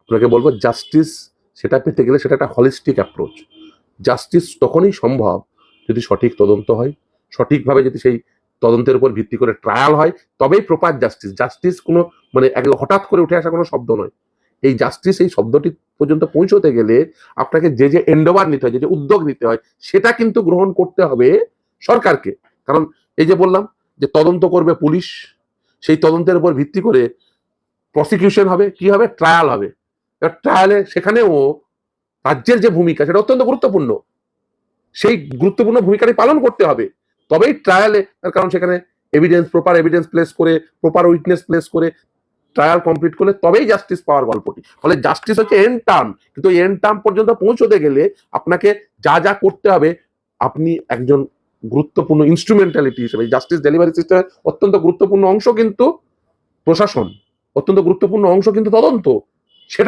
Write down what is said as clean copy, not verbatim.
আপনাকে বলবো জাস্টিস সেটা পেতে গেলে সেটা একটা হলিস্টিক অ্যাপ্রোচ। জাস্টিস তখনই সম্ভব যদি সঠিক তদন্ত হয়, সঠিকভাবে যদি সেই তদন্তের উপর ভিত্তি করে ট্রায়াল হয়, তবেই প্রপার জাস্টিস। জাস্টিস কোনো মানে হঠাৎ করে উঠে আসা কোনো শব্দ নয়। এই জাস্টিস এই শব্দটি পর্যন্ত পৌঁছতে গেলে আপনাকে যে এন্ডোভার নিতে হয়, যে উদ্যোগ নিতে হয়, সেটা কিন্তু গ্রহণ করতে হবে সরকারকে। কারণ এই যে বললাম যে তদন্ত করবে পুলিশ, সেই তদন্তের উপর ভিত্তি করে প্রসিকিউশন হবে, কি হবে, ট্রায়াল হবে। ট্রায়ালে সেখানেও রাজ্যের যে ভূমিকা সেটা অত্যন্ত গুরুত্বপূর্ণ। সেই গুরুত্বপূর্ণ ভূমিকাটি পালন করতে হবে, তবেই ট্রায়ালে, তার কারণ সেখানে এভিডেন্স, প্রপার এভিডেন্স প্লেস করে, প্রপার উইটনেস প্লেস করে ট্রায়াল কমপ্লিট করলে তবেই জাস্টিস পাওয়ার গল্পটি। ফলে জাস্টিস হচ্ছে এন্ড টার্ম, কিন্তু এন্ড টার্ম পর্যন্ত পৌঁছতে গেলে আপনাকে যা যা করতে হবে, আপনি একজন গুরুত্বপূর্ণ ইনস্ট্রুমেন্টালিটি হিসেবে জাস্টিস ডেলিভারি সিস্টেমের অত্যন্ত গুরুত্বপূর্ণ অংশ কিন্তু প্রশাসন, অত্যন্ত গুরুত্বপূর্ণ অংশ কিন্তু তদন্ত।